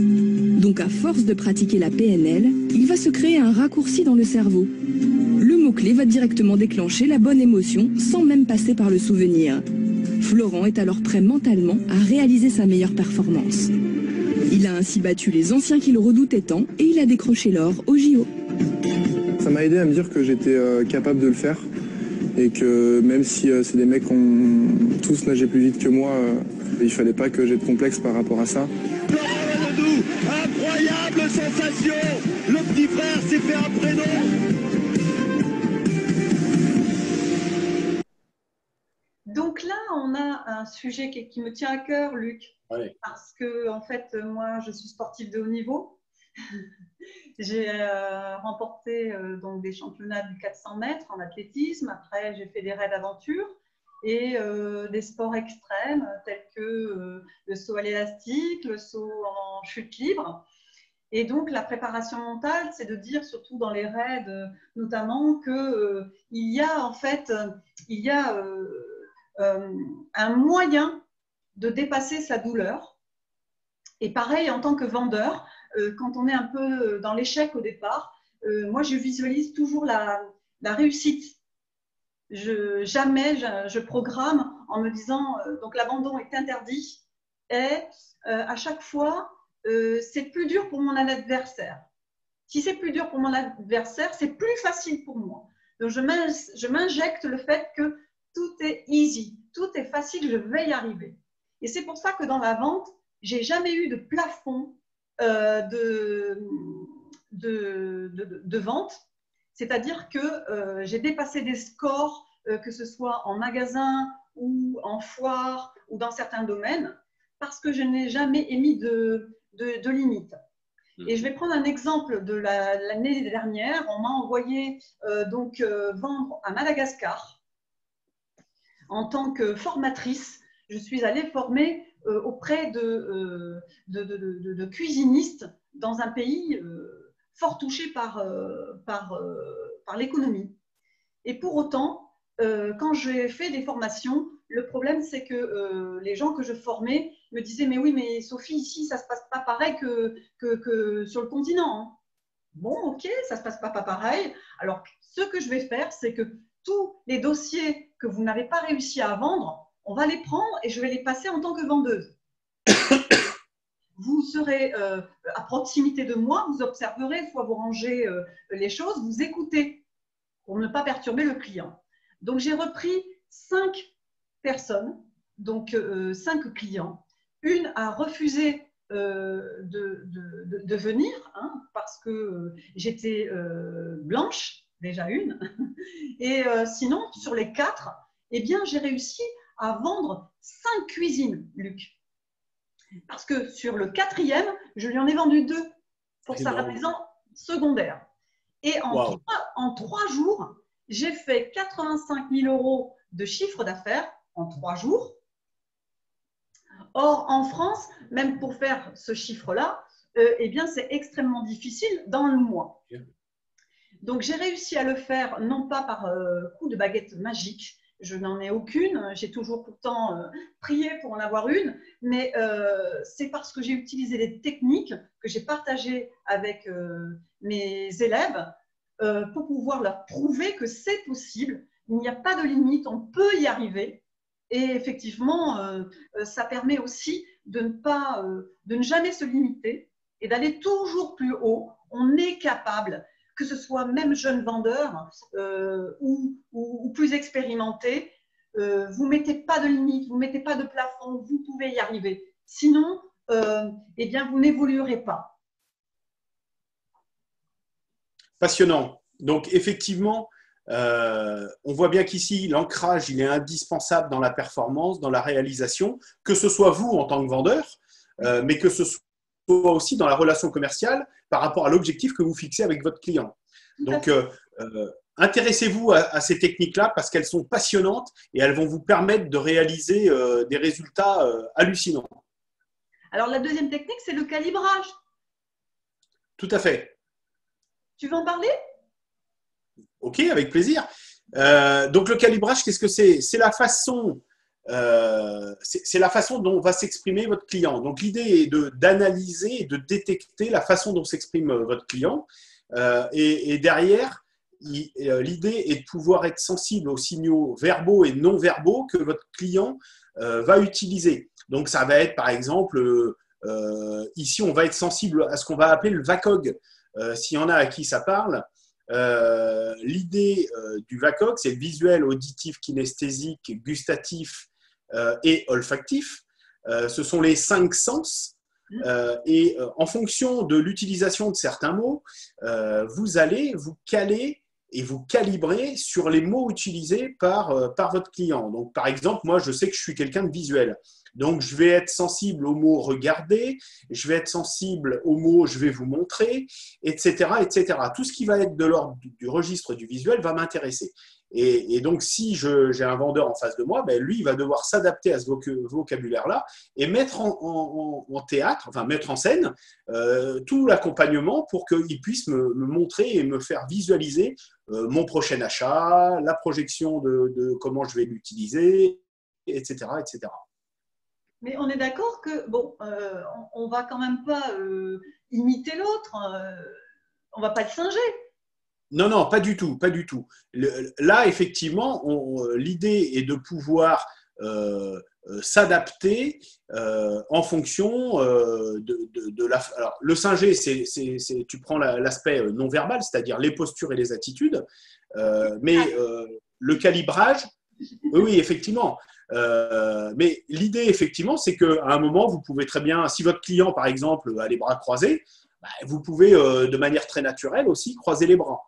Donc à force de pratiquer la PNL, il va se créer un raccourci dans le cerveau. Le mot-clé va directement déclencher la bonne émotion sans même passer par le souvenir. Florent est alors prêt mentalement à réaliser sa meilleure performance. Il a ainsi battu les anciens qui le redoutaient tant et il a décroché l'or au JO. Ça m'a aidé à me dire que j'étais capable de le faire et que même si c'est des mecs qui ont tous nagé plus vite que moi, il fallait pas que j'ai de complexe par rapport à ça. nous. Incroyable sensation. Le petit frère s'est fait un prénom. Donc là, on a un sujet qui me tient à cœur, Luc, Oui. parce que en fait, moi, je suis sportive de haut niveau. J'ai remporté donc des championnats du 400 mètres en athlétisme. Après, j'ai fait des raids d'aventure et des sports extrêmes tels que le saut à l'élastique, le saut en chute libre. Et donc, la préparation mentale, c'est de dire, surtout dans les raids notamment, qu'il y a en fait un moyen de dépasser sa douleur. Et pareil, en tant que vendeur, quand on est un peu dans l'échec au départ, moi, je visualise toujours la réussite. Jamais je programme en me disant donc l'abandon est interdit et à chaque fois, c'est plus dur pour mon adversaire. Si c'est plus dur pour mon adversaire, c'est plus facile pour moi. Donc, je m'injecte le fait que tout est easy, tout est facile, je vais y arriver. Et c'est pour ça que dans la vente, j'ai jamais eu de plafond de vente. C'est-à-dire que j'ai dépassé des scores, que ce soit en magasin ou en foire ou dans certains domaines, parce que je n'ai jamais émis de limite. Et je vais prendre un exemple de l'année dernière. On m'a envoyé vendre à Madagascar en tant que formatrice. Je suis allée former auprès de cuisinistes dans un pays fort touché par l'économie. Et pour autant, quand j'ai fait des formations, le problème, c'est que les gens que je formais me disaient « Mais oui, mais Sophie, ici, ça ne se passe pas pareil que sur le continent. Hein. » Bon, ok, ça ne se passe pas pareil. Alors, ce que je vais faire, c'est que tous les dossiers que vous n'avez pas réussi à vendre, on va les prendre et je vais les passer en tant que vendeuse. Vous serez à proximité de moi, vous observerez, soit vous rangez les choses, vous écoutez pour ne pas perturber le client. Donc, j'ai repris 5 personnes, donc 5 clients. Une a refusé de venir hein, parce que j'étais blanche, déjà une. Et sinon, sur les 4, eh bien, j'ai réussi à vendre 5 cuisines, Luc. Parce que sur le 4e, je lui en ai vendu 2 pour sa raison secondaire. Et en 3 jours, j'ai fait 85 000 € de chiffre d'affaires en 3 jours. Or, en France, même pour faire ce chiffre-là, eh bien, c'est extrêmement difficile dans le mois. Donc, j'ai réussi à le faire, non pas par coup de baguette magique, je n'en ai aucune, j'ai toujours pourtant prié pour en avoir une, mais c'est parce que j'ai utilisé des techniques que j'ai partagées avec mes élèves pour pouvoir leur prouver que c'est possible, il n'y a pas de limite, on peut y arriver. Et effectivement, ça permet aussi de ne jamais se limiter et d'aller toujours plus haut. On est capable, que ce soit même jeune vendeur ou plus expérimenté, vous ne mettez pas de limite, vous ne mettez pas de plafond, vous pouvez y arriver. Sinon, eh bien, vous n'évoluerez pas. Passionnant. Donc, effectivement, on voit bien qu'ici, l'ancrage, il est indispensable dans la performance, dans la réalisation, que ce soit vous en tant que vendeur, mais que ce soit aussi dans la relation commerciale par rapport à l'objectif que vous fixez avec votre client. Donc, intéressez-vous à ces techniques-là parce qu'elles sont passionnantes et elles vont vous permettre de réaliser des résultats hallucinants. Alors, la deuxième technique, c'est le calibrage. Tout à fait. Tu veux en parler ? Ok, avec plaisir. Donc, le calibrage, qu'est-ce que c'est ? C'est la façon dont va s'exprimer votre client. Donc, l'idée est d'analyser et de détecter la façon dont s'exprime votre client. Et derrière, l'idée est de pouvoir être sensible aux signaux verbaux et non verbaux que votre client va utiliser. Donc, ça va être, par exemple, ici, on va être sensible à ce qu'on va appeler le VACOG. S'il y en a à qui ça parle, l'idée du VACOG, c'est le visuel, auditif, kinesthésique, gustatif et olfactif. Ce sont les 5 sens En fonction de l'utilisation de certains mots, vous allez vous caler et vous calibrer sur les mots utilisés par votre client. Donc, par exemple, moi, je sais que je suis quelqu'un de visuel. Donc, je vais être sensible au mot « regarder », je vais être sensible au mot « je vais vous montrer », etc., etc. Tout ce qui va être de l'ordre du registre du visuel va m'intéresser. Et donc, si j'ai un vendeur en face de moi, ben, lui, il va devoir s'adapter à ce vocabulaire-là et mettre en théâtre, enfin mettre en scène tout l'accompagnement pour qu'il puisse me montrer et me faire visualiser mon prochain achat, la projection de comment je vais l'utiliser, etc., etc. Mais on est d'accord que, bon, on ne va quand même pas imiter l'autre, on ne va pas le singer. Non, non, pas du tout, pas du tout. Là, effectivement, l'idée est de pouvoir s'adapter en fonction de la… Alors, le singer, tu prends l'aspect non-verbal, c'est-à-dire les postures et les attitudes, mais le calibrage, oui, effectivement. Mais l'idée, effectivement, c'est qu'à un moment, vous pouvez très bien, si votre client, par exemple, a les bras croisés, vous pouvez de manière très naturelle aussi croiser les bras.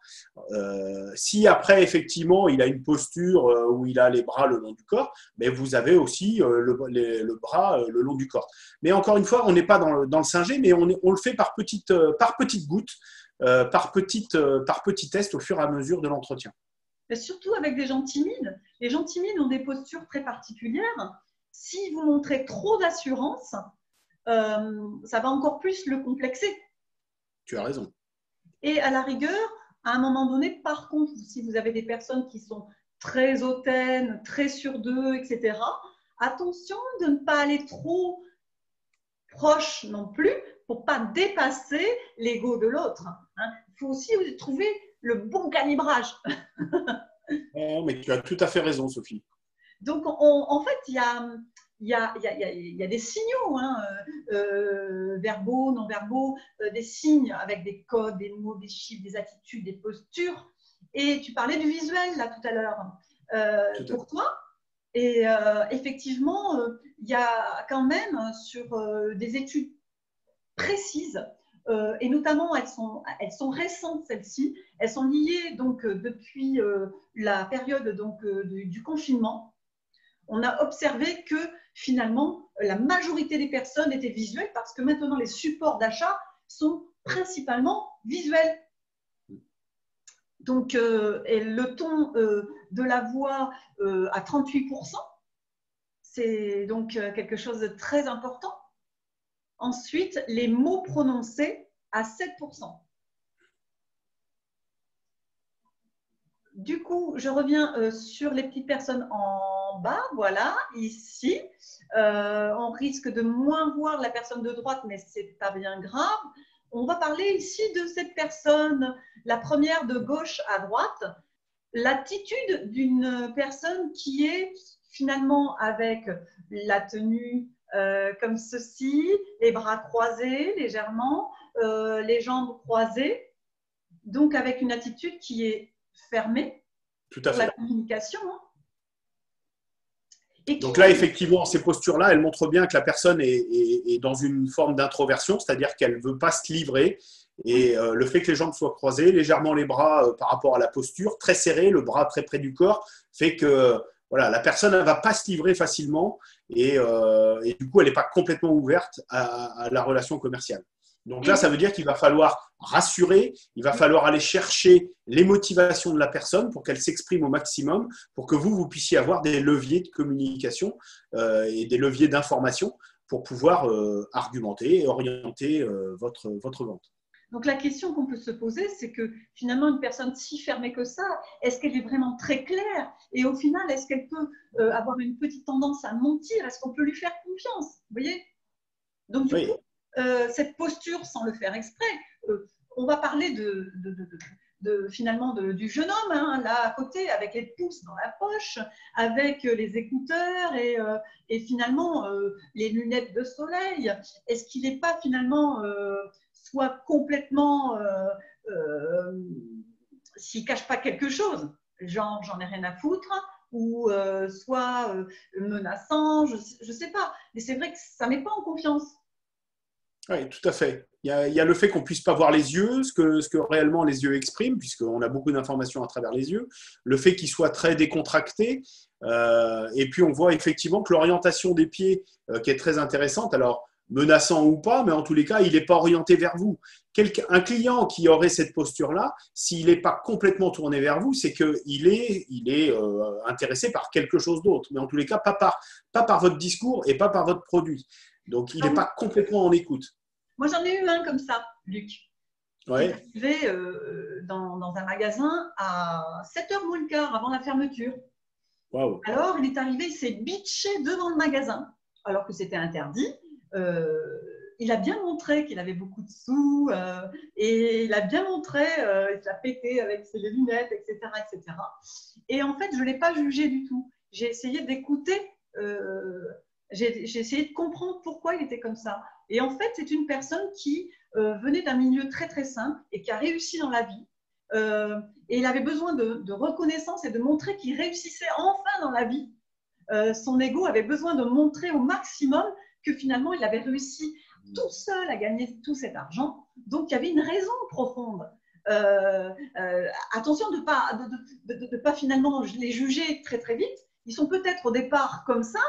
Si après, effectivement, il a une posture où il a les bras le long du corps, mais vous avez aussi le bras le long du corps. Mais encore une fois, on n'est pas dans le singer, mais on le fait par petites gouttes, par petits tests au fur et à mesure de l'entretien. Mais surtout avec des gens timides. Les gens timides ont des postures très particulières. Si vous montrez trop d'assurance, ça va encore plus le complexer. Tu as raison. Et à la rigueur, à un moment donné, par contre, si vous avez des personnes qui sont très hautaines, très sûres d'eux, etc., attention de ne pas aller trop proche non plus pour ne pas dépasser l'ego de l'autre. Il faut aussi trouver le bon calibrage. Oh, mais tu as tout à fait raison, Sophie. Donc, en fait, il y a des signaux, verbaux, non-verbaux, des signes avec des codes, des mots, des chiffres, des attitudes, des postures. Et tu parlais du visuel, là, tout à l'heure, pour toi. Et effectivement, il y a quand même sur des études précises, et notamment elles sont récentes, celles-ci. Elles sont liées donc depuis la période donc, du confinement. On a observé que finalement, la majorité des personnes étaient visuelles parce que maintenant, les supports d'achat sont principalement visuels. Donc, et le ton de la voix à 38%, c'est donc quelque chose de très important. Ensuite, les mots prononcés à 7%. Du coup, je reviens sur les petites personnes en bas, voilà, ici. On risque de moins voir la personne de droite, mais ce n'est pas bien grave. On va parler ici de cette personne, la première de gauche à droite. L'attitude d'une personne qui est finalement avec la tenue comme ceci, les bras croisés légèrement, les jambes croisées, donc avec une attitude qui est fermée pour la communication. Donc là, effectivement, ces postures-là, elles montrent bien que la personne est dans une forme d'introversion, c'est-à-dire qu'elle ne veut pas se livrer. Et le fait que les jambes soient croisées, légèrement les bras par rapport à la posture, très serré, le bras très près du corps, fait que voilà, la personne ne va pas se livrer facilement et du coup, elle n'est pas complètement ouverte à la relation commerciale. Donc là, ça veut dire qu'il va falloir rassurer, il va falloir aller chercher les motivations de la personne pour qu'elle s'exprime au maximum, pour que vous puissiez avoir des leviers de communication et des leviers d'information pour pouvoir argumenter et orienter votre vente. Donc la question qu'on peut se poser, c'est que finalement, une personne si fermée que ça, est-ce qu'elle est vraiment très claire? Et au final, est-ce qu'elle peut avoir une petite tendance à mentir? Est-ce qu'on peut lui faire confiance? Vous voyez? Donc du coup, cette posture, sans le faire exprès, on va parler finalement du jeune homme, là à côté, avec les pouces dans la poche, avec les écouteurs et finalement les lunettes de soleil. Est-ce qu'il n'est pas finalement soit complètement, s'il ne cache pas quelque chose, genre j'en ai rien à foutre, ou soit menaçant, je ne sais pas. Mais c'est vrai que ça ne met pas en confiance. Oui, tout à fait. Il y a le fait qu'on ne puisse pas voir les yeux, ce que réellement les yeux expriment, puisqu'on a beaucoup d'informations à travers les yeux. Le fait qu'ils soient très décontractés. Et puis, on voit effectivement que l'orientation des pieds, qui est très intéressante, alors menaçant ou pas, mais en tous les cas, il n'est pas orienté vers vous. Un client qui aurait cette posture-là, s'il n'est pas complètement tourné vers vous, c'est qu'il est intéressé par quelque chose d'autre. Mais en tous les cas, pas par votre discours et pas par votre produit. Donc, il n'est pas complètement en écoute. Moi, j'en ai eu un comme ça, Luc. Ouais. Il est arrivé dans un magasin à 7h moins le quart avant la fermeture. Wow. Alors, il est arrivé, il s'est bitché devant le magasin, alors que c'était interdit. Il a bien montré qu'il avait beaucoup de sous et il a bien montré, il s'est pété avec ses lunettes, etc., etc. Et en fait, je ne l'ai pas jugé du tout. J'ai essayé d'écouter, j'ai essayé de comprendre pourquoi il était comme ça. Et en fait, c'est une personne qui venait d'un milieu très, très simple et qui a réussi dans la vie. Et il avait besoin de reconnaissance et de montrer qu'il réussissait enfin dans la vie. Son ego avait besoin de montrer au maximum que finalement, il avait réussi tout seul à gagner tout cet argent. Donc, il y avait une raison profonde. Attention de ne pas finalement les juger très, très vite. Ils sont peut-être au départ comme ça,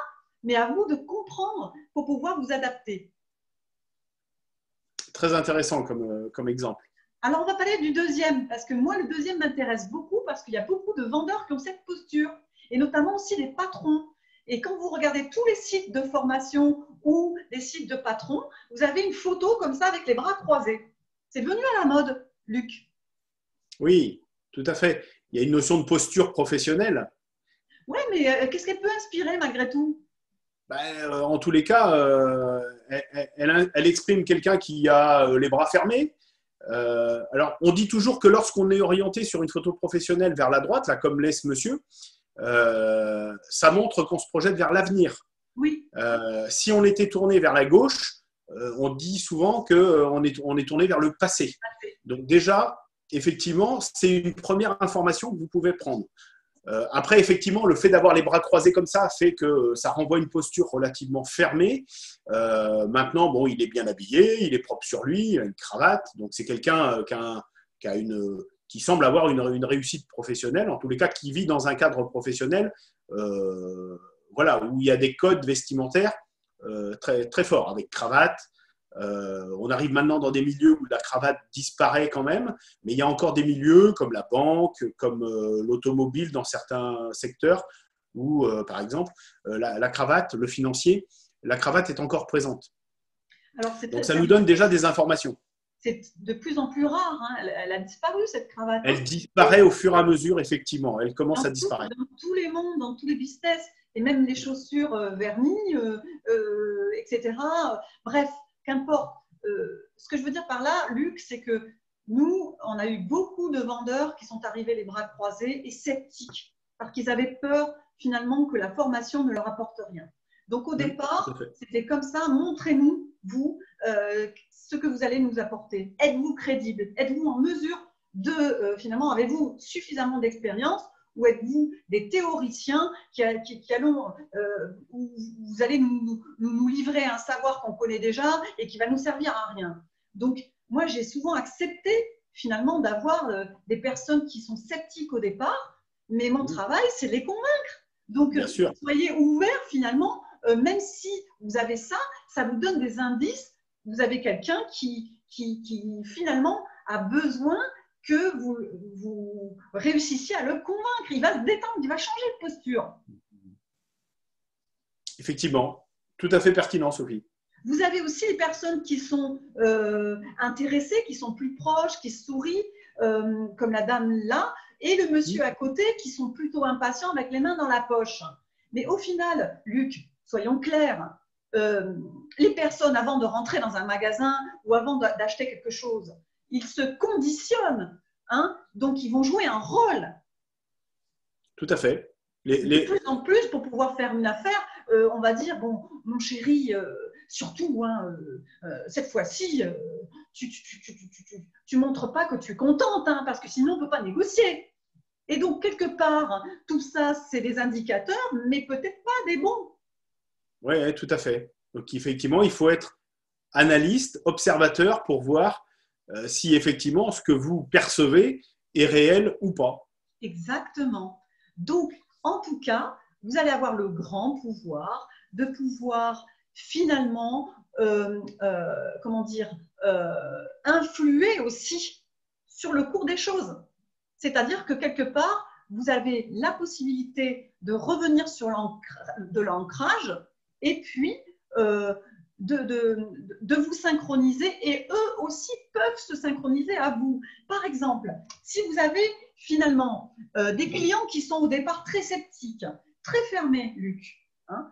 mais à vous de comprendre pour pouvoir vous adapter. Très intéressant comme exemple. Alors, on va parler du deuxième, parce que moi, le deuxième m'intéresse beaucoup, parce qu'il y a beaucoup de vendeurs qui ont cette posture, et notamment aussi les patrons. Et quand vous regardez tous les sites de formation ou les sites de patrons, vous avez une photo comme ça avec les bras croisés. C'est devenu à la mode, Luc. Oui, tout à fait. Il y a une notion de posture professionnelle. Oui, mais qu'est-ce qu'elle peut inspirer malgré tout? En tous les cas, elle exprime quelqu'un qui a les bras fermés. Alors, on dit toujours que lorsqu'on est orienté sur une photo professionnelle vers la droite, là, comme laisse monsieur, ça montre qu'on se projette vers l'avenir. Oui. Si on était tourné vers la gauche, on dit souvent qu'on est tourné vers le passé. Donc déjà, effectivement, c'est une première information que vous pouvez prendre. Après, effectivement, le fait d'avoir les bras croisés comme ça fait que ça renvoie une posture relativement fermée. Maintenant, bon, il est bien habillé, il est propre sur lui, il a une cravate. Donc, c'est quelqu'un qui semble avoir une réussite professionnelle, en tous les cas, qui vit dans un cadre professionnel voilà, où il y a des codes vestimentaires très, très forts, avec cravate. On arrive maintenant dans des milieux où la cravate disparaît quand même, mais il y a encore des milieux comme la banque, comme l'automobile dans certains secteurs où, par exemple, la cravate, le financier, la cravate est encore présente. Alors, donc, ça nous donne déjà des informations. C'est de plus en plus rare. Hein. Elle a disparu, cette cravate. Elle disparaît au fur et à mesure, effectivement. Elle commence à disparaître. Dans tous les mondes, dans tous les business, et même les chaussures vernies, etc. Bref, qu'importe. Ce que je veux dire par là, Luc, c'est que nous, on a eu beaucoup de vendeurs qui sont arrivés les bras croisés et sceptiques, parce qu'ils avaient peur finalement que la formation ne leur apporte rien. Donc au départ, c'était comme ça, montrez-nous, vous, ce que vous allez nous apporter. Êtes-vous crédible? Êtes-vous en mesure de, finalement, avez-vous suffisamment d'expérience? Ou êtes-vous des théoriciens qui allons, où vous allez nous livrer un savoir qu'on connaît déjà et qui va nous servir à rien? Donc, moi, j'ai souvent accepté finalement d'avoir des personnes qui sont sceptiques au départ, mais mon travail, c'est de les convaincre. Donc, soyez ouverts finalement, même si vous avez ça, ça vous donne des indices. Vous avez quelqu'un qui finalement a besoin que vous réussissiez à le convaincre. Il va se détendre, il va changer de posture. Effectivement, tout à fait pertinent, Sophie. Vous avez aussi les personnes qui sont intéressées, qui sont plus proches, qui sourient, comme la dame là, et le monsieur à côté, qui sont plutôt impatients avec les mains dans la poche. Mais au final, Luc, soyons clairs, les personnes, avant de rentrer dans un magasin ou avant d'acheter quelque chose, ils se conditionnent, hein, donc ils vont jouer un rôle. Tout à fait. De plus en plus, pour pouvoir faire une affaire, on va dire, bon, mon chéri, surtout, hein, cette fois-ci, tu montres pas que tu es contente, hein, parce que sinon, on ne peut pas négocier. Et donc, quelque part, tout ça, c'est des indicateurs, mais peut-être pas des bons. Oui, tout à fait. Donc, effectivement, il faut être analyste, observateur pour voir si effectivement ce que vous percevez est réel ou pas. Exactement. Donc, en tout cas, vous allez avoir le grand pouvoir de pouvoir finalement, influer aussi sur le cours des choses. C'est-à-dire que quelque part, vous avez la possibilité de revenir sur de l'ancrage et puis de vous synchroniser, et eux aussi peuvent se synchroniser à vous. Par exemple, si vous avez finalement des clients qui sont au départ très sceptiques, très fermés, Luc, hein,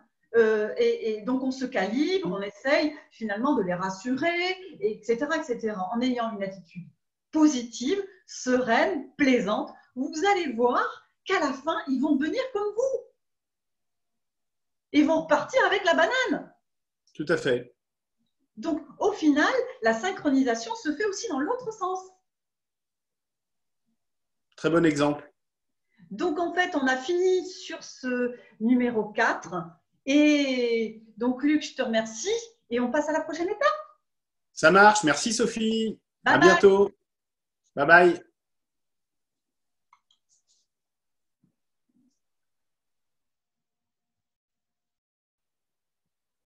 et donc on se calibre, on essaye finalement de les rassurer, etc., en ayant une attitude positive, sereine, plaisante. Vous allez voir qu'à la fin, ils vont venir comme vous. Ils vont partir avec la banane. Tout à fait. Donc, au final, la synchronisation se fait aussi dans l'autre sens. Très bon exemple. Donc, en fait, on a fini sur ce numéro 4. Et donc, Luc, je te remercie. Et on passe à la prochaine étape. Ça marche. Merci Sophie. Bye à bye. bientôt. Bye bye.